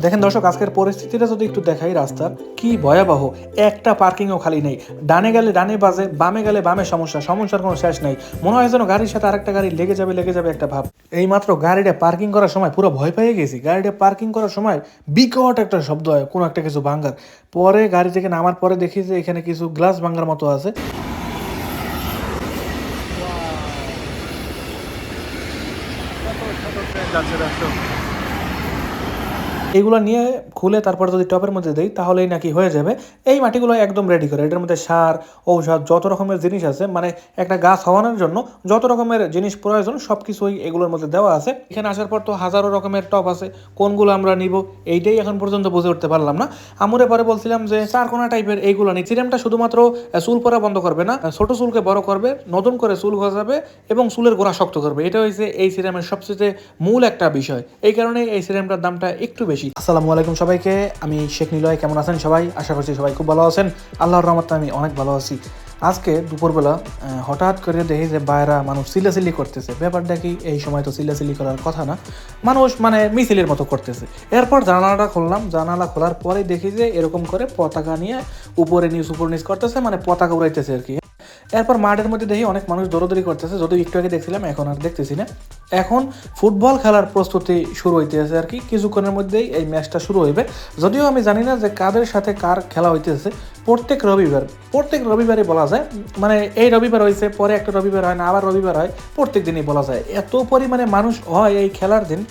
দেখেন দর্শক, আজকের পরিস্থিতিটা যদি একটু দেখাই, রাস্তার কি ভয়াবহ। একটা পার্কিংও খালি নেই। ডানে গেলে ডানে বাজে, বামে গেলে বামে সমস্যা, সমস্যার কোনো শেষ নেই। মনে হয় যেন গাড়ির সাথে আরেকটা গাড়ি লেগে যাবে একটা ভাব। এইমাত্র গাড়িটা পার্কিং করার সময় পুরো ভয় পেয়ে গেছি। গাড়িটা পার্কিং করার সময় বিকট একটা শব্দ হয়, কোনো একটা কিছু ভাঙ্গার। পরে গাড়ি থেকে নামার পরে দেখি যে এখানে কিছু গ্লাস ভাঙ্গার মতো আছে। এগুলো নিয়ে খুলে তারপর যদি টপের মধ্যে দেই তাহলেই নাকি হয়ে যাবে। এই মাটিগুলো একদম রেডি করে, এটার মধ্যে সার, ঔষধ, যত রকমের জিনিস আছে, মানে একটা গাছ হওয়ানোর জন্য যত রকমের জিনিস প্রয়োজন সব কিছুই এগুলোর মধ্যে দেওয়া আছে। এখানে আসার পর তো হাজারো রকমের টপ আছে, কোনগুলো আমরা নিব এইটাই এখন পর্যন্ত বুঝে উঠতে পারলাম না। আমুরে পরে বলছিলাম যে চারকোনা টাইপের এইগুলো নি। সিরামটা শুধুমাত্র চুল পরা বন্ধ করবে না, ছোট চুলকে বড় করবে, নতুন করে চুল গজাবে এবং চুলের গোড়া শক্ত করবে। এটা হচ্ছে এই সিরামের সবচেয়ে মূল একটা বিষয়। এই কারণে এই সিরামটার দামটা একটু বেশি। আসসালামু আলাইকুম সবাইকে, আমি শেখ নিলয়। কেমন আছেন সবাই? আশা করছি সবাই খুব ভালো আছেন। আল্লাহর রহমতে আমি অনেক ভালো আছি। আজকে দুপুরবেলা হঠাৎ করে দেখি যে বাইরা মানুষ চিল্লাচিল্লি করতেছে। ব্যাপারটা কি, এই সময় তো চিল্লাচিল্লি করার কথা না, মানুষ মানে মিছিলের মতো করতেছে। এরপর জানালাটা খুললাম, জানালা খোলার পরে দেখি যে এরকম করে পতাকা নিয়ে উপরে নিচ করতেছে, মানে পতাকা উড়াইতেছে আর কি। এরপর মাঠের মধ্যে দেখি অনেক মানুষ দৌড়াদৌড়ি করতেছে, যদিও একটু আগে দেখছিলাম, এখন আর দেখতেছি না। এখন ফুটবল খেলার প্রস্তুতি শুরু হইতেছে আর কি। কিছুক্ষণের মধ্যেই এই ম্যাচটা শুরু হইবে। যদিও আমি জানি না যে কাদের সাথে কার খেলা হইতেছে। প্রত্যেক রবিবারই বলা যায়, মানে এই রবিবার হয়েছে, পরে একটা রবিবার হয় না, আবার রবিবার হয়, প্রত্যেক দিনই বলা যায়। এত পরিমাণে মানুষ হয় এই খেলার দিন,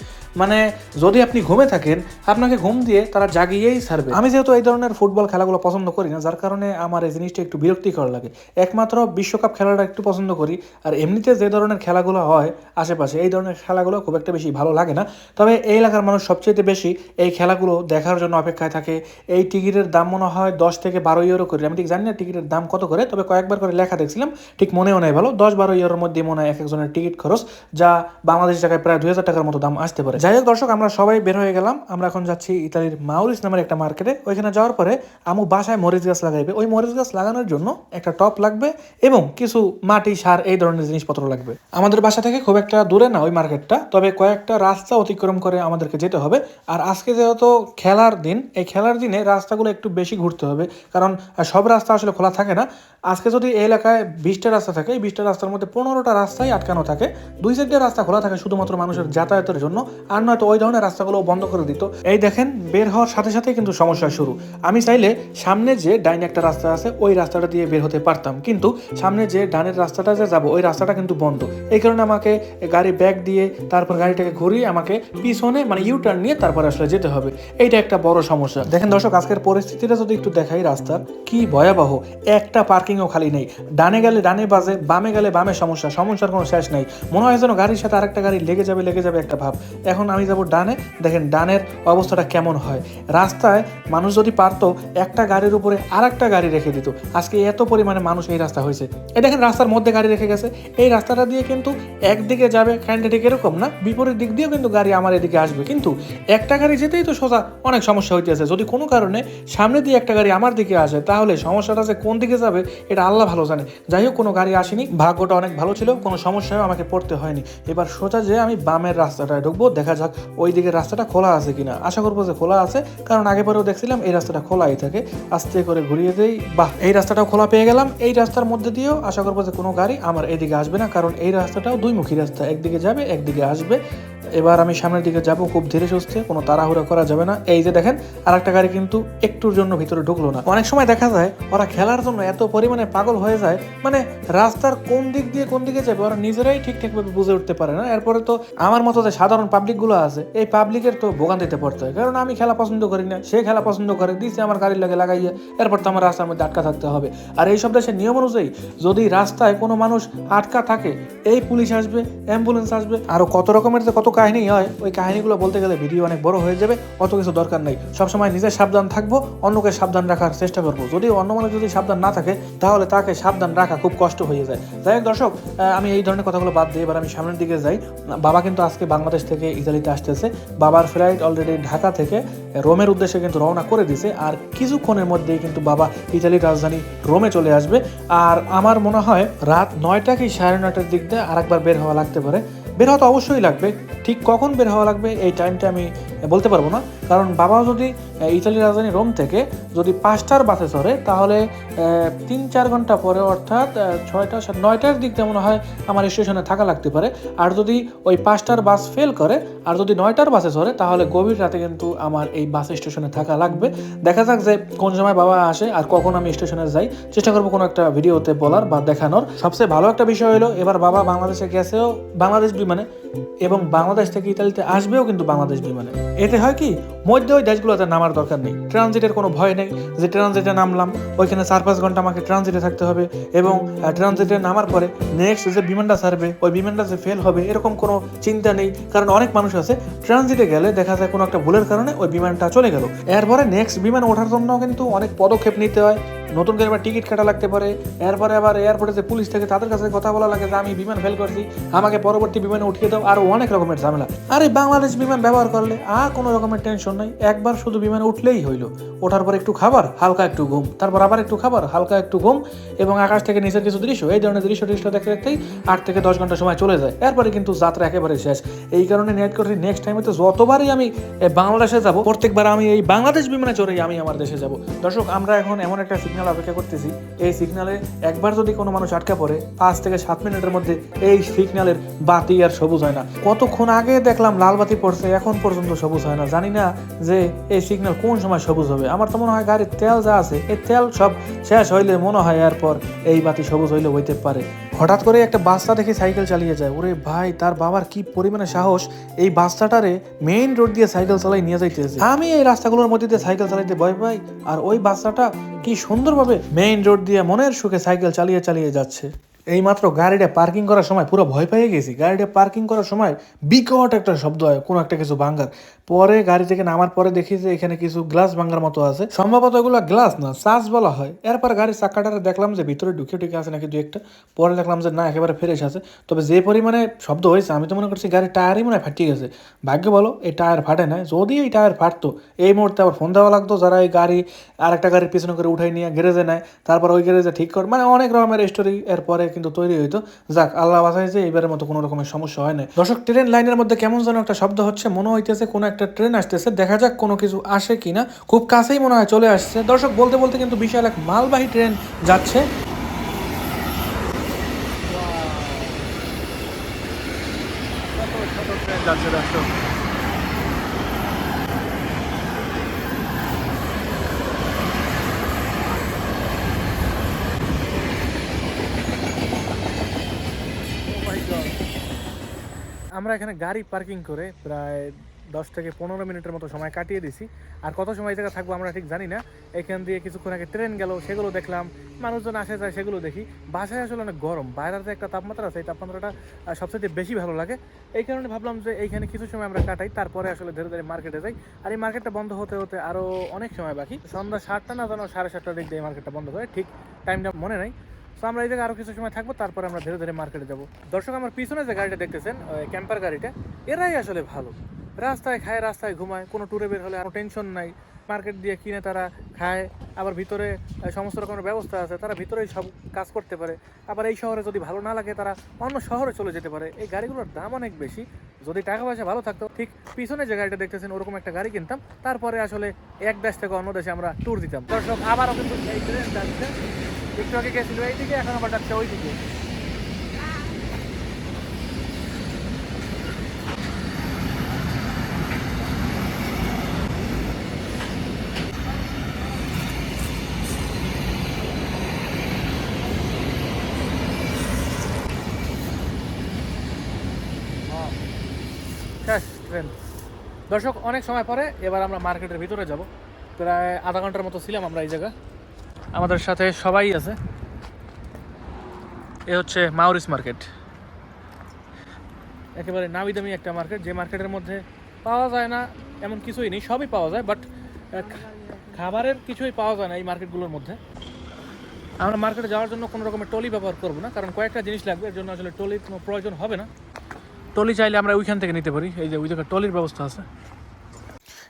মানে যদি আপনি ঘুমে থাকেন আপনাকে ঘুম দিয়ে তারা জাগিয়েই ছাড়বে। আমি যেহেতু এই ধরনের ফুটবল খেলাগুলো পছন্দ করি না, যার কারণে আমার এই জিনিসটা একটু বিরক্তিকর লাগে। একমাত্র বিশ্বকাপ খেলাটা একটু পছন্দ করি, আর এমনিতে যে ধরনের খেলাগুলো হয় আশেপাশে এই ধরনের খেলাগুলো খুব একটা বেশি ভালো লাগে না। তবে এই এলাকার মানুষ সবচেয়ে বেশি এই খেলাগুলো দেখার জন্য অপেক্ষায় থাকে। এই টিকিটের দাম মনে হয় 10 থেকে 12 ইউরো করে, আমি ঠিক জানি না টিকিটের দাম কত করে, তবে কয়েকবার করে লেখা দেখছিলাম, ঠিক মনেও নেই ভালো। 10-12 ইউরোর মধ্যে মনে হয় এক একজনের টিকিট খরচ, যা বাংলাদেশ টাকায় প্রায় 2000 টাকার মতো দাম আসতে পারে। যাই হোক দর্শক, আমরা সবাই বের হয়ে গেলাম। আমরা এখন যাচ্ছি ইতালির মাউরিস নামের একটা মার্কেটে। ওইখানে যাওয়ার পরে আমু বাসায় মরিচ গাছ লাগাইবে। ওই মরিচ গাছ লাগানোর জন্য একটা টপ লাগবে এবং কিছু মাটি, সার, এই ধরনের জিনিসপত্র লাগবে। আমাদের বাসা থেকে খুব একটা দূরে না ওই মার্কেটটা, তবে কয়েকটা রাস্তা অতিক্রম করে আমাদেরকে যেতে হবে। আর আজকে যেহেতু খেলার দিন, এই খেলার দিনে রাস্তাগুলো একটু বেশি ঘুরতে হবে, কারণ সব রাস্তা আসলে খোলা থাকে না। আজকে যদি এই এলাকায় 20টা রাস্তা থাকে, এই 20টা রাস্তার মধ্যে 15টা রাস্তায় আটকানো থাকে, 2 সাইডের রাস্তা খোলা থাকে শুধুমাত্র মানুষের যাতায়াতের জন্য। আর নয়তো ওই ধরনের রাস্তাগুলো বন্ধ করে দিত। এই দেখেন, বের হওয়ার সাথে সাথে কিন্তু সমস্যা শুরু। আমি চাইলে সামনে যে ডাইনে একটা রাস্তা আছে ওই রাস্তাটা দিয়ে বের হতে পারতাম, কিন্তু সামনে যে ডানের রাস্তাটা যে যাবো ওই রাস্তাটা কিন্তু বন্ধ। এই কারণে আমাকে গাড়ি ব্যাক দিয়ে তারপর গাড়িটাকে ঘুরিয়ে আমাকে পিছনে মানে ইউটার্ন নিয়ে তারপরে আসলে যেতে হবে। এইটা একটা বড় সমস্যা। দেখেন দর্শক, আজকের পরিস্থিতিটা যদি একটু দেখাই, রাস্তার কি ভয়াবহ। একটা পার্কিংও খালি নেই। ডানে গেলে ডানে বাজে, বামে গেলে বামে সমস্যা, সমস্যার কোনো শেষ নেই। মনে হয় যেন গাড়ির সাথে আরেকটা গাড়ি লেগে যাবে একটা ভাব। এখন আমি যাব ডানে, দেখেন ডানের অবস্থাটা কেমন হয়। রাস্তায় মানুষ যদি পারতো একটা গাড়ির উপরে আর একটা গাড়ি রেখে দিত। আজকে এত পরিমাণে মানুষ এই রাস্তা হয়েছে। এই দেখেন রাস্তার মধ্যে গাড়ি রেখে গেছে। এই রাস্তাটা দিয়ে কিন্তু একদিকে যাবে কাইন্ডা, ঠিক এরকম না, বিপরীত দিক দিয়েও কিন্তু গাড়ি আমার এদিকে আসবে, কিন্তু একটা গাড়ি যেতেই তো সোজা অনেক সমস্যা হইতেছে। যদি কোনো কারণে সামনে দিয়ে একটা গাড়ি আমার দিকে আসে তাহলে সমস্যাটা যে কোন দিকে যাবে এটা আল্লাহ ভালো জানে। যাই হোক, কোনো গাড়ি আসেনি, ভাগ্যটা অনেক ভালো ছিল, কোনো সমস্যাও আমাকে পড়তে হয়নি। এবার সোজা যে আমি বামের রাস্তাটায় ঢুকবো, দেখা যাক ওই দিকের রাস্তাটা খোলা আছে কিনা। আশা করবো যে খোলা আছে, কারণ আগে পরেও দেখছিলাম এই রাস্তাটা খোলাই থাকে। আস্তে করে ঘুরিয়ে দেই, বাহ, এই রাস্তাটাও খোলা পেয়ে গেলাম। এই রাস্তার মধ্যে দিয়েও আশা করবো যে কোনো গাড়ি আমার এদিকে আসবে না, কারণ এই রাস্তাটাও দুইমুখী রাস্তা, একদিকে যাবে একদিকে আসবে। এবার আমি সামনের দিকে যাব খুব ধীরে সুস্থে, কোনো তাড়াহুড়া করা যাবে না। এই যে দেখেন আরেকটা গাড়ি কিন্তু একটুর জন্য ভিতরে ঢুকলো না। অনেক সময় দেখা যায় ওরা খেলার জন্য এত পরিমাণে পাগল হয়ে যায়, মানে রাস্তার কোন দিক দিয়ে কোন দিকে যাবে ওরা নিজেরাই ঠিকঠাকভাবে বুঝে উঠতে পারে না। এরপরে তো আমার মতো যে সাধারণ পাবলিকগুলো আছে, এই পাবলিকের তো ভোগান্তিতে পড়তে হয়, কারণ আমি খেলা পছন্দ করি না, সে খেলা পছন্দ করে দিয়েছে আমার গাড়ির লাগে লাগাইয়া, এরপর তো আমার রাস্তার মধ্যে আটকা থাকতে হবে। আর এই সব দেশের নিয়ম অনুযায়ী যদি রাস্তায় কোনো মানুষ আটকা থাকে, এই পুলিশ আসবে, অ্যাম্বুলেন্স আসবে, আরো কত রকমের যে কত কাহিনী হয়, ওই কাহিনীগুলো বলতে গেলে ভিডিও অনেক বড় হয়ে যাবে। অত কিছু দরকার নেই। সবসময় নিজে সাবধান থাকবো, অন্যকে সাবধান রাখার চেষ্টা করবো। যদি অন্য মানুষ যদি সাবধান না থাকে তাহলে তাকে সাবধান রাখা খুব কষ্ট হয়ে যায়। যাই হোক দর্শক, আমি এই ধরনের কথাগুলো বাদ দিয়ে এবার আমি সামনের দিকে যাই। বাবা কিন্তু আজকে বাংলাদেশ থেকে ইতালিতে আসতেছে। বাবার ফ্লাইট অলরেডি ঢাকা থেকে রোমের উদ্দেশ্যে কিন্তু রওনা করে দিছে। আর কিছুক্ষণের মধ্যেই কিন্তু বাবা ইতালির রাজধানী রোমে চলে আসবে। আর আমার মনে হয় রাত 9টা কি 9:30টার দিক দিয়ে আরেকবার বের হওয়া লাগতে পারে। বের হওয়া তো অবশ্যই লাগবে। ঠিক কখন বের হওয়া লাগবে এই টাইমটা আমি বলতে পারবো না, কারণ বাবাও যদি ইতালির রাজধানী রোম থেকে যদি 5টার বাসে চড়ে তাহলে 3-4 ঘন্টা পরে অর্থাৎ 6টা 9টার দিক মনে হয় আমার স্টেশনে থাকা লাগতে পারে। আর যদি ওই 5টার বাস ফেল করে আর যদি 9টার বাসে চড়ে তাহলে গভীর রাতে কিন্তু আমার এই বাস স্টেশনে থাকা লাগবে। দেখা যাক যে কোন সময় বাবা আসে আর কখন আমি স্টেশনে যাই, চেষ্টা করবো কোনো একটা ভিডিওতে বলার বা দেখানোর। সবচেয়ে ভালো একটা বিষয় হলো এবার বাবা বাংলাদেশে গেছেও বাংলাদেশ বিমানে এবং বাংলাদেশ থেকে ইতালিতে আসবেও কিন্তু বাংলাদেশ বিমানে। এতে হয় কি, মধ্যে ওই দেশগুলোতে নামার দরকার নেই, ট্রানজিটের কোনো ভয় নেই যে ট্রানজিটে নামলাম ওইখানে 4-5 ঘন্টা আমাকে ট্রানজিটে থাকতে হবে এবং ট্রানজিটে নামার পরে নেক্সট যে বিমানটা ছাড়বে ওই বিমানটা যে ফেল হবে এরকম কোনো চিন্তা নেই। কারণ অনেক মানুষ আছে ট্রানজিটে গেলে দেখা যায় কোনো একটা ভুলের কারণে ওই বিমানটা চলে গেল, এরপরে নেক্সট বিমানে ওঠার জন্য কিন্তু অনেক পদক্ষেপ নিতে হয়, নতুন করে আবার টিকিট কাটা লাগতে পারে, এরপরে আবার এয়ারপোর্টে যে পুলিশ থেকে তাদের কাছে কথা বলা লাগে যে আমি বিমান ফেল করছি, আমাকে পরবর্তী বিমানে উঠিয়ে দাও, আরো অনেক রকমের ঝামেলা। আর এই বাংলাদেশ বিমান ব্যবহার করলে আর কোনো রকমের টেনশন নাই, একবার শুধু বিমানে উঠলেই হইলো, ওঠার পর একটু খাবার হালকা একটু ঘুম, তারপর আবার একটু খাবার হালকা একটু ঘুম এবং আকাশ থেকে নিচের কিছু দৃশ্য, এই ধরনের দৃশ্য দেখতে দেখতেই 8 থেকে 10 ঘন্টা সময় চলে যায়, এরপরে কিন্তু যাত্রা একেবারে শেষ। এই কারণে নেট করছি নেক্সট টাইমে তো যতবারই আমি বাংলাদেশে যাব প্রত্যেকবার আমি এই বাংলাদেশ বিমানে চড়েই আমি আমার দেশে যাব। দর্শক, আমরা এখন এমন একটা সিগন্যাল অপেক্ষা করতেছি, এই সিগন্যালে একবার যদি কোনো মানুষ আটকা পড়ে 5 থেকে 7 মিনিটের মধ্যে এই সিগন্যালের বাতি আর সবুজ হয় না। কতক্ষণ আগে দেখলাম লাল বাতি পড়ছে, এখন পর্যন্ত সবুজ হয় না। জানি না যে এই সিগন্যাল কোন সময় সবুজ হবে। আমার তো মনে হয় গাড়ির তেল যা আছে এই তেল সব শেষ হইলে মনে হয় এরপর এই বাতি সবুজ হইলে হইতে পারে। হঠাৎ করে একটা বাচ্চা দেখে সাইকেল চালিয়ে যায়, ওরে ভাই তার বাবার কি পরিমাণে সাহস, এই বাচ্চাটারে মেইন রোড দিয়ে সাইকেল চালাই নিয়ে যাইতেছে। আমি এই রাস্তাগুলোর মধ্যে দিয়ে সাইকেল চালাইতে ভয় পাই, আর ওই বাচ্চাটা কি সুন্দরভাবে মেইন রোড দিয়ে মনের সুখে সাইকেল চালিয়ে চালিয়ে যাচ্ছে। এইমাত্র গাড়িটা পার্কিং করার সময় পুরো ভয় পেয়ে গেছি। গাড়িটা পার্কিং করার সময় বিকট একটা শব্দ হয়, কোনো একটা কিছু ভাঙ্গার। পরে গাড়ি থেকে নামার পরে দেখি যে এখানে কিছু গ্লাস ভাঙ্গার মতো আছে, সম্ভবত এগুলো গ্লাস না চাষ বলা হয়। এরপর গাড়ির চাকাটারে দেখলাম যে ভিতরে ঢুকে ঢুকে আছে নাকি দু একটা, পরে দেখলাম যে না একেবারে ফ্রেশ আছে। তবে যে পরিমাণে শব্দ হয়েছে আমি তো মনে করছি গাড়ির টায়ারই মনে হয় ফাটিয়ে গেছে। ভাগ্য বলো এই টায়ার ফাটে না, যদি এই টায়ার ফাটতো এই মুহূর্তে আবার ফোন দেওয়া লাগতো যারা এই গাড়ি আরেকটা গাড়ির পিছনে করে উঠাই নিয়ে গ্যারেজে নেয়, তারপর ওই গ্যারেজে ঠিক করে, মানে অনেক রকমের স্টোরি এরপরে কিন্তু তৈরি হইতো। যাক, আল্লাহ বাঁচাইছে, এইবারের মতো কোনো রকমের সমস্যা হয় না। দর্শক, ট্রেন লাইনের মধ্যে কেমন যেন একটা শব্দ হচ্ছে, মনে হইতেছে কোনো একটা ট্রেন আসতেছে, দেখা যাক কোনো কিছু আসে কিনা। খুব কাছেই মনে হয় চলে আসছে। দর্শক, বলতে বলতে কিন্তু বিশাল এক মালবাহী ট্রেন যাচ্ছে। আমরা এখানে গাড়ি পার্কিং করে প্রায় 10 থেকে 15 মিনিটের মতো সময় কাটিয়ে দিছি। আর কত সময় এই জায়গায় থাকবো আমরা ঠিক জানি না। এখান দিয়ে কিছুক্ষণ আগে ট্রেন গেল, সেগুলো দেখলাম, মানুষজন আসে যায় সেগুলো দেখি। বাসায় আসলে অনেক গরম, বাইরের যে একটা তাপমাত্রা আছে এই তাপমাত্রাটা সবচেয়ে বেশি ভালো লাগে। এই কারণে ভাবলাম যে এইখানে কিছু সময় আমরা কাটাই, তারপরে আসলে ধীরে ধীরে মার্কেটে যাই। আর এই মার্কেটটা বন্ধ হতে হতে আরও অনেক সময় বাকি, সন্ধ্যা 7টা না জানো 7:30টার দিক দিয়ে এই মার্কেটটা বন্ধ করে, ঠিক টাইমটা মনে নাই। তো আমরা এই জায়গায় আরও কিছু সময় থাকবো, তারপরে আমরা ধীরে ধীরে মার্কেটে যাবো। দর্শক, আমার পিছনে যে গাড়িটা দেখতেছেন ক্যাম্পার গাড়িটা, এরাই আসলে ভালো। রাস্তায় খায়, রাস্তায় ঘুমায়, কোনো ট্যুরে বের হলে আরও টেনশন নাই। মার্কেট দিয়ে কিনে তারা খায়, আবার ভিতরে সমস্ত রকমের ব্যবস্থা আছে, তারা ভিতরেই সব কাজ করতে পারে। আবার এই শহরে যদি ভালো না লাগে তারা অন্য শহরে চলে যেতে পারে। এই গাড়িগুলোর দাম অনেক বেশি, যদি টাকা পয়সা ভালো থাকতো ঠিক পিছনে যে গাড়িটা দেখতেছেন ওরকম একটা গাড়ি কিনতাম, তারপরে আসলে এক দেশ থেকে অন্য দেশে আমরা ট্যুর দিতাম। দর্শক, আবারও কিন্তু এই ট্রেন যাচ্ছে, একটু আগে গেছিল এইদিকে, এখন আবার যাচ্ছে ওইদিকে। শেষ ট্রেন। দর্শক, অনেক সময় পরে এবার আমরা মার্কেটের ভিতরে যাব। প্রায় আধা ঘন্টার মতো ছিলাম আমরা এই জায়গা। আমাদের সাথে সবাই আছে। এ হচ্ছে মাউরিস মার্কেট, একেবারে নামি দামি একটা মার্কেট, যে মার্কেটের মধ্যে পাওয়া যায় না এমন কিছুই নেই, সবই পাওয়া যায়, বাট খাবারের কিছুই পাওয়া যায় না এই মার্কেটগুলোর মধ্যে। আমরা মার্কেটে যাওয়ার জন্য কোনো রকমের ট্রলি ব্যবহার করবো না, কারণ কয়েকটা জিনিস লাগবে, এর জন্য আসলে ট্রলির কোনো প্রয়োজন হবে না। ট্রলি চাইলে আমরা ওইখান থেকে নিতে পারি, এই যে ওই জায়গায় ট্রলির ব্যবস্থা আছে।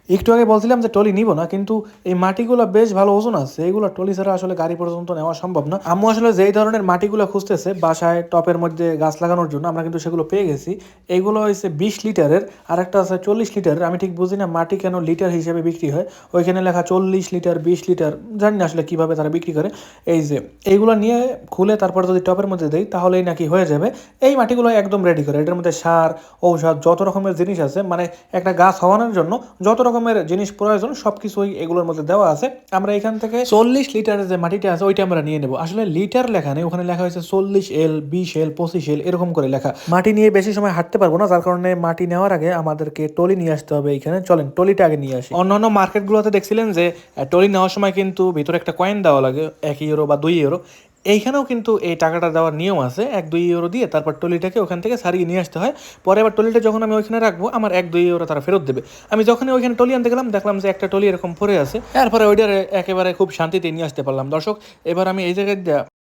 একটু আগে বলছিলাম যে টলি নিব না, কিন্তু এই মাটিগুলো বেশ ভালো ওজন আছে, এগুলো টলি ছাড়া আসলে গাড়ি পর্যন্ত নেওয়া সম্ভব না। আম্মু আসলে যেই ধরনের মাটিগুলো খুঁজতেছে বাসায় টপের মধ্যে গাছ লাগানোর জন্য, আমরা কিন্তু সেগুলো পেয়ে গেছি। এইগুলো হচ্ছে 20 লিটারের, আর একটা আছে 40 লিটারের। আমি ঠিক বুঝি না মাটি কেন লিটার হিসেবে বিক্রি হয়, ওইখানে লেখা 40 লিটার 20 লিটার, জানি না আসলে কিভাবে তারা বিক্রি করে। এই যে এইগুলো নিয়ে খুলে তারপর যদি টপের মধ্যে দেই তাহলেই নাকি হয়ে যাবে। এই মাটিগুলো একদম রেডি করে, এটার মধ্যে সার ঔষধ যত রকমের জিনিস আছে, মানে একটা গাছ হওয়ানোর জন্য যত রকমের জিনিস প্রয়োজন সবকিছুই এগুলোর মধ্যে দেওয়া আছে। আমরা এখান থেকে 40 লিটারের যে মাটিটা আছে ওইটা আমরা নিয়ে নেব। আসলে লিটার লেখা নেই, ওখানে লেখা হয়েছে 40 L 20 L 25 L এরকম করে লেখা। মাটি নিয়ে বেশি সময় হাঁটতে পারবো না, যার কারণে মাটি নেওয়ার আগে আমাদেরকে টলি নিয়ে আসতে হবে। এখানে চলেন টলিটা আগে নিয়ে আসি। অন্যান্য মার্কেটগুলোতে দেখছিলেন যে টলি নেওয়ার সময় কিন্তু ভিতরে একটা কয়েন দেওয়া লাগে, 1 ইউরো বা 2 ইউরো। এইখানেও কিন্তু এই টাকাটা দেওয়ার নিয়ম আছে, 1-2 ইউরো দিয়ে তারপর টলিটাকে ওখান থেকে সারিয়ে নিয়ে আসতে হয়। পরে আবার টলিটা যখন আমি ওইখানে রাখবো আমার 1-2 ইউরো তারা ফেরত দেবে। আমি যখনই ওইখানে টলি আনতে গেলাম দেখলাম যে একটা টলি এরকম পড়ে আছে, তারপরে ওইটারে একেবারে খুব শান্তিতে নিয়ে আসতে পারলাম। দর্শক, এবার আমি এই জায়গায়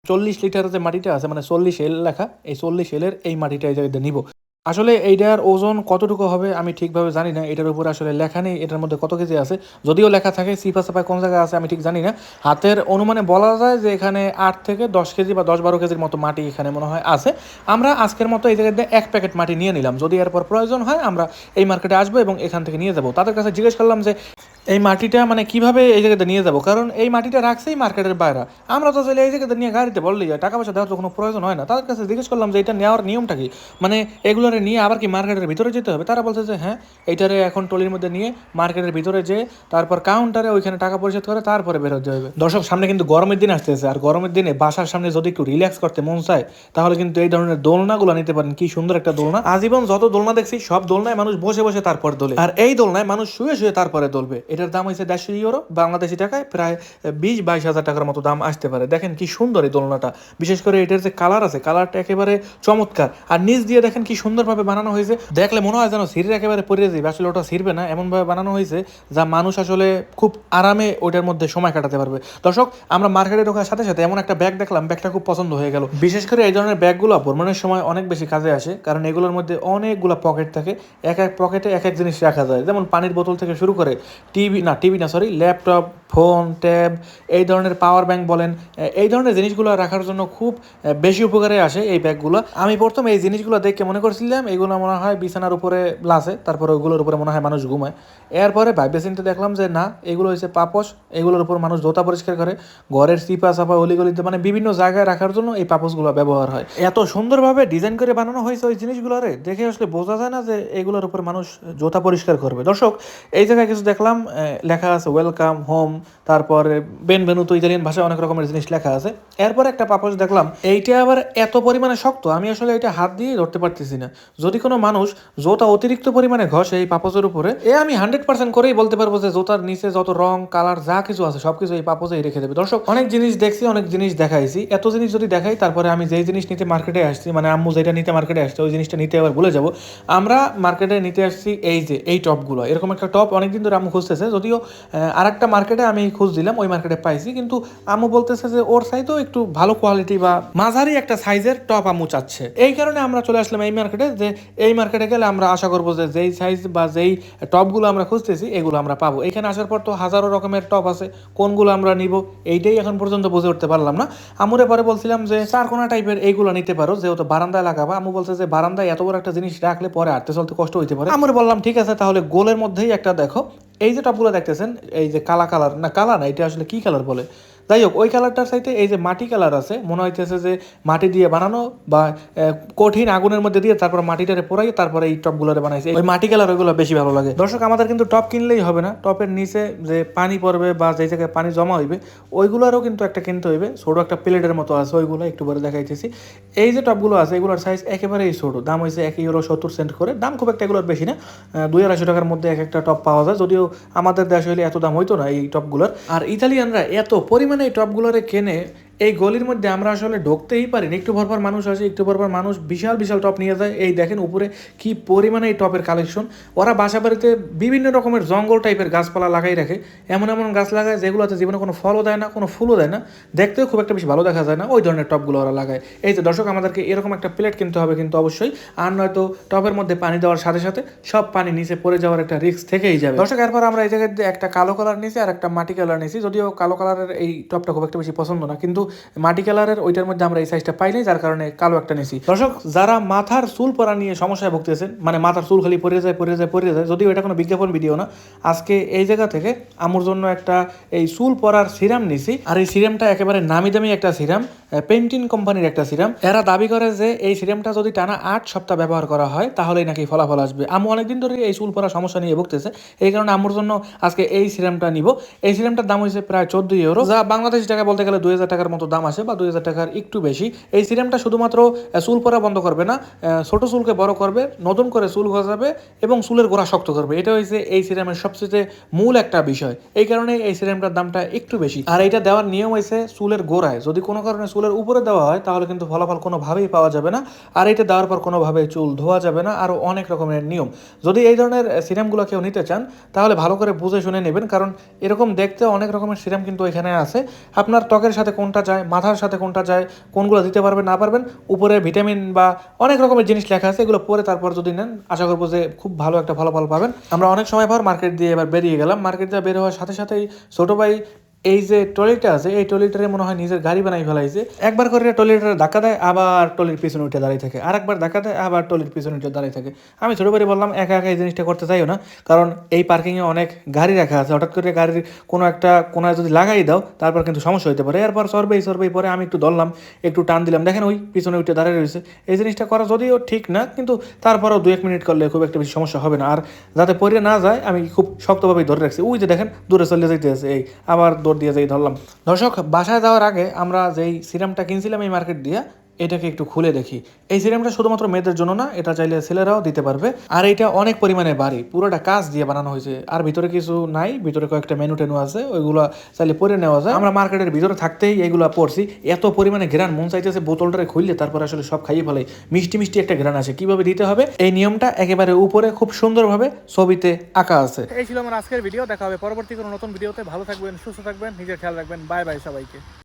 40 লিটারের যে মাটিটা আছে, মানে 40 L লেখা, এই 40 L এই মাটিটা এই জায়গায় নিব। আসলে এইটার ওজন কতটুকু হবে আমি ঠিকভাবে জানি না, এটার উপরে আসলে লেখা নেই এটার মধ্যে কত কেজি আছে। যদিও লেখা থাকে সিপা সাপায় কোন জায়গায় আছে আমি ঠিক জানি না। হাতের অনুমানে বলা যায় যে এখানে 8 থেকে 10 কেজি বা 10-12 কেজির মতো মাটি এখানে মনে হয় আছে। আমরা আজকের মতো এই জায়গায় 1 প্যাকেট মাটি নিয়ে নিলাম, যদি এরপর প্রয়োজন হয় আমরা এই মার্কেটে আসবো এবং এখান থেকে নিয়ে যাবো। তাদের কাছে জিজ্ঞেস করলাম যে এই মাটিটা মানে কিভাবে এই জায়গাতে নিয়ে যাবো, কারণ এই মাটিটা রাখছেই মার্কেটের বাইরে। আমরা তো চাইলে এই জায়গাতে নিয়ে গাড়িতে বললেই যায়, টাকা পয়সা দেওয়ার তো কোনো প্রয়োজন হয় না। তাদের কাছে জিজ্ঞেস করলাম যে এটা নেওয়ার নিয়মটা কি, মানে এগুলোরে নিয়ে আবার কি মার্কেটের ভিতরে যেতে হবে। তারা বলছে যে হ্যাঁ, এইটারে এখন টলির মধ্যে নিয়ে মার্কেটের ভিতরে যেয়ে তারপর কাউন্টারে ওইখানে টাকা পরিশোধ করে তারপরে বের হতে হবে। দর্শক, সামনে কিন্তু গরমের দিন আসতেছে, আর গরমের দিনে বাসার সামনে যদি একটু রিল্যাক্স করতে মন চায় তাহলে কিন্তু এই ধরনের দোলনাগুলো নিতে পারেন। কি সুন্দর একটা দোলনা, আজীবন যত দোলনা দেখছি সব দোলনায় মানুষ বসে বসে তারপর দোলে, আর এই দোলনায় মানুষ শুয়ে শুয়ে তারপরে দোলবে। এটার দাম হয়েছে 150 ইউরো, বাংলাদেশি টাকায় প্রায় 20-22 হাজার টাকার মতো দাম আসতে পারে। দেখেন কি সুন্দর এই দোলনাটা, বিশেষ করে এটার যে কালার আছে কালারটা একেবারে চমৎকার। আর নিচ দিয়ে দেখেন কি সুন্দরভাবে বানানো হয়েছে, দেখলে মনে হয় যেন সিঁড়ির একেবারে পড়ে যাবে, আসলে ওটা ছিঁড়বে না, এমনভাবে বানানো হয়েছে যা মানুষ আসলে খুব আরামে ওইটার মধ্যে সময় কাটাতে পারবে। দর্শক, আমরা মার্কেটে ঢোকার সাথে সাথে এমন একটা ব্যাগ দেখলাম, ব্যাগটা খুব পছন্দ হয়ে গেল। বিশেষ করে এই ধরনের ব্যাগগুলো ভ্রমণের সময় অনেক বেশি কাজে আসে, কারণ এগুলোর মধ্যে অনেকগুলো পকেট থাকে, এক এক পকেটে এক এক জিনিস রাখা যায়। যেমন পানির বোতল থেকে শুরু করে টিভি না সরি ল্যাপটপ, ফোন, ট্যাব, এই ধরনের পাওয়ার ব্যাংক বলেন, এই ধরনের জিনিসগুলো রাখার জন্য খুব বেশি উপকারে আসে এই ব্যাগগুলো। আমি প্রথম এই জিনিসগুলো দেখে মনে করছিলাম এগুলো মনে হয় বিছানার উপরে লাসে, তারপরে ওইগুলোর উপরে মনে হয় মানুষ ঘুমায়। এরপরে ভাইবে চিন্তে দেখলাম যে না, এগুলো হচ্ছে পাপোশ, এগুলোর উপর মানুষ জোতা পরিষ্কার করে, ঘরের চিপা চাপা অলিগলিতে মানে বিভিন্ন জায়গায় রাখার জন্য এই পাপোশগুলো ব্যবহার হয়। এত সুন্দরভাবে ডিজাইন করে বানানো হয়েছে ওই জিনিসগুলোরে, দেখে আসলে বোঝা যায় না যে এগুলোর উপর মানুষ জোতা পরিষ্কার করবে। দর্শক, এই জায়গায় কিছু দেখলাম লেখা আছে ওয়েলকাম হোম, তারপরে বেনভেনুতো ইতালিয়ান ভাষায় অনেক রকমের জিনিস লেখা আছে। এরপর একটা পাপোশ দেখলাম, এইটা আবার এত পরিমাণে শক্ত আমি আসলে এটা হাত দিয়ে ধরতে পারতেছি না। যদি কোনো মানুষ জোতা অতিরিক্ত পরিমাণে ঘষে এই পাপোশের উপরে, আমি 100% করেই বলতে পারবো যে জোতার নিচে যত রং কালার যা কিছু আছে সবকিছু এই পাপোশেই রেখে দেবে। দর্শক, অনেক জিনিস দেখছি, অনেক জিনিস দেখাইছি, এত জিনিস যদি দেখাই তারপরে আমি যেই জিনিস নিতে মার্কেটে আসছি, মানে আম্মু যেটা নিতে মার্কেটে আসছে ওই জিনিসটা নিতে আবার ভুলে যাবো। আমরা মার্কেটে নিতে আসছি এই যে এই টপগুলো, এরকম একটা টপ অনেকদিন ধরে আম্মু খুঁজতেছে, যদিও আর একটা মার্কেটে আমি খোঁজ দিলাম, ওই মার্কেটে পাইছি, কিন্তু আম্মু বলতেছে যে ওর সাইজেও একটু ভালো কোয়ালিটি বা মাঝারি একটা সাইজের টপ আম্মু চাচ্ছে। এই কারণে আমরা চলে আসলাম এই মার্কেটে, যে এই মার্কেটে গেলে আমরা আশা করবো যে যেই সাইজ বা যেই টপগুলো আমরা খুঁজতেছি এগুলো আমরা পাবো। এখানে আসার পর তো হাজারো রকমের টপ আছে, কোনগুলো আমরা নিব এইটাই এখন পর্যন্ত বুঝে উঠতে পারলাম না। আম্মুরে পরে বলছিলাম যে চারকোনা টাইপের এইগুলো নিতে পারো, যেহেতু বারান্দায় লাগাবা। আম্মু বলছে যে বারান্দায় এত বড় একটা জিনিস রাখলে পরে হাঁটতে চলতে কষ্ট হইতে পারে। আমরা বললাম ঠিক আছে, তাহলে গোলের মধ্যেই একটা দেখো। এই যে টপগুলো দেখতেছেন, এই যে কালা কালার না কালা না, এটা আসলে কি কালার বলে, যাই হোক ওই কালারটার সাইডে এই যে মাটি কালার আছে, মনে হইতেছে যে মাটি দিয়ে বানানো বা কঠিন আগুনের মধ্যে দিয়ে তারপর মাটিটারে পোড়াই তারপরে এই টপগুলোরে বানাইছে। ওই মাটি কালার ওইগুলো বেশি ভালো লাগে। দর্শক, আমাদের কিন্তু টপ কিনলেই হবে না, টপের নিচে যে পানি পড়বে বা যে জায়গায় পানি জমা হইবে ওইগুলোরও কিন্তু একটা কিনতে হইবে। ছোট একটা প্লেটের মতো আছে, ওইগুলো একটু পরে দেখাইতেছি। এই যে টপগুলো আছে এগুলোর সাইজ একেবারেই ছোট, দাম হয়েছে 1 ইউরো 70 সেন্ট করে, দাম খুব একটা এগুলোর বেশি না, 200-250 টাকার মধ্যে এক একটা টপ পাওয়া যায়। যদিও আমাদের দেশে হইলে এত দাম হইতো না এই টপগুলোর। আর ইতালিয়ানরা এত পরিমাণে এই টপগুলোরে কেনে, এই গলির মধ্যে আমরা আসলে ঢুকতেই পারি না, একটু পরপর মানুষ আসে, একটু পরপর মানুষ বিশাল বিশাল টপ নিয়ে যায়। এই দেখেন উপরে কি পরিমাণে এই টপের কালেকশন। ওরা বাসা বাড়িতে বিভিন্ন রকমের জঙ্গল টাইপের গাছপালা লাগাই রাখে, এমন এমন গাছ লাগায় যেগুলোতে জীবনে কোনো ফলও দেয় না, কোনো ফুলও দেয় না, দেখতেও খুব একটা বেশি ভালো দেখা যায় না, ওই ধরনের টপগুলো ওরা লাগায়। এই যে দর্শক, আমাদেরকে এরকম একটা প্লেট কিনতে হবে কিন্তু অবশ্যই, আর নয়তো টপের মধ্যে পানি দেওয়ার সাথে সাথে সব পানি নিচে পড়ে যাওয়ার একটা রিস্ক থেকেই যাবে। দর্শক, এরপর আমরা এই জায়গায় একটা কালো কালার নিয়েছি আর একটা মাটি কালার নিয়েছি। যদিও কালো কালারের এই টপটা খুব একটা বেশি পছন্দ না, কিন্তু মাটি কালারের ওইটার মধ্যে আমরা এই সাইজটা পাইনি, যার কারণে কালো একটা নিয়েছি। দর্শক, যারা মাথার চুল পড়া নিয়ে সমস্যায় ভুগতেছেন, মানে মাথার চুল খালি পড়ে যায় পড়ে যায় পড়ে যায়, যদিও এটা কোনো বিজ্ঞাপন ভিডিও না, আজকে এই জায়গা থেকে আমার জন্য একটা এই চুল পড়ার সিরাম নিছি। আর এই সিরামটা একেবারে নামি দামি একটা সিরাম, পেন্টিন কোম্পানির একটা সিরাম। এরা দাবি করে যে এই সিরামটা যদি টানা 8 সপ্তাহ ব্যবহার করা হয় তাহলেই নাকি ফলাফল আসবে। আম্মু অনেকদিন ধরে এই চুল পড়া সমস্যা নিয়ে ভুগতেছে, এই কারণে আম্মুর জন্য আজকে এই সিরামটা নিব। এই সিরামটার দাম হয়েছে প্রায় 14 ইউরো, যা বাংলাদেশি টাকা বলতে গেলে 2000 টাকার মতো দাম আসে, বা 2000 টাকার একটু বেশি। এই সিরামটা শুধুমাত্র চুল পড়া বন্ধ করবে না, ছোট চুলকে বড় করবে, নতুন করে চুল গজাবে এবং চুলের গোড়া শক্ত করবে। এটা হয়েছে এই সিরামের সবচেয়ে মূল একটা বিষয়। এই কারণে এই সিরামটার দামটা একটু বেশি। আর এটা দেওয়ার নিয়ম হয়েছে চুলের গোড়ায়, যদি কোনো কারণে চুলের উপরে দেওয়া হয় তাহলে কিন্তু ফলাফল কোনোভাবেই পাওয়া যাবে না। আর এটা দেওয়ার পর কোনোভাবে চুল ধোয়া যাবে না, আরও অনেক রকমের নিয়ম। যদি এই ধরনের সিরামগুলো কেউ নিতে চান তাহলে ভালো করে বুঝে শুনে নেবেন, কারণ এরকম দেখতে অনেক রকমের সিরাম কিন্তু এখানে আছে। আপনার ত্বকের সাথে কোনটা যায়, মাথার সাথে কোনটা যায়, কোনগুলো দিতে পারবেন না পারবেন, উপরে ভিটামিন বা অনেক রকমের জিনিস লেখা আছে, এগুলো পরে তারপর যদি নেন আশা করবো যে খুব ভালো একটা ফলাফল পাবেন। আমরা অনেক সময় পর মার্কেট দিয়ে এবার বেরিয়ে গেলাম। মার্কেট দিয়ে বের হওয়ার সাথে সাথেই ছোটো ভাই এই যে ট্রলিটা আছে, এই ট্রলিটারে মনে হয় নিজের গাড়ি বানাই ফেলাইছে। একবার করে ট্রলিটারে ধাক্কা দেয়, আবার ট্রলির পিছনে উঠে দাঁড়িয়ে থাকে, আরেকবার ধাক্কা দেয়, আবার ট্রলির পিছনে উঠে দাঁড়িয়ে থাকে। আমি ছোটো ভাই বললাম একা একা এই জিনিসটা করতে চাইও না, কারণ এই পার্কিংয়ে অনেক গাড়ি রাখা আছে, হঠাৎ করে গাড়ির কোনো একটা কোনায় যদি লাগাই দাও তারপর কিন্তু সমস্যা হতে পারে। এরপর সরবেই পরে আমি একটু ধরলাম, একটু টান দিলাম, দেখেন ওই পিছনে উঠে দাঁড়িয়ে রয়েছে। এই জিনিসটা করা যদিও ঠিক না, কিন্তু তারপরেও 2-1 মিনিট করলে খুব একটা বেশি সমস্যা হবে না। আর যাতে পড়ে না যায় আমি খুব শক্তভাবেই ধরে রাখছি। ওই যে দেখেন দূরে চলে যেতে আছে, এই আবার দৌড় দিয়ে যাই ধরলাম। দর্শক, বাসায় যাওয়ার আগে আমরা যেই সিরামটা কিনছিলাম এই মার্কেট দিয়ে, এটাকে একটু খুলে দেখি। এই সিরামটা শুধুমাত্র মেয়েদের জন্য না, এটা চাইলে ছেলেরাও দিতে পারবে। আর এটা অনেক পরিমাণে ভারী, পুরোটা কাঁচ দিয়ে বানানো হয়েছে, আর ভিতরে কিছু নাই, ভিতরে কয়েকটা মেনু টেনু আছে, ওইগুলো চাইলে পরে নেওয়া যায়। আমরা মার্কেটের ভিতরে থাকতেই এইগুলো পড়ছি, এত পরিমাণে ঘ্রাণ, মন চাইতেছে বোতলটারে খুললে তারপর আসলে সব খাইয়ে ফেলাই। মিষ্টি মিষ্টি একটা ঘ্রাণ আসে। কিভাবে দিতে হবে এই নিয়মটা একেবারে উপরে খুব সুন্দরভাবে ছবিতে আঁকা আছে। এই ছিল আমার আজকের ভিডিও। দেখা হবে পরবর্তী কোনো নতুন ভিডিওতে। ভালো থাকবেন, সুস্থ থাকবেন, নিজের খেয়াল রাখবেন। বাই বাই সবাইকে।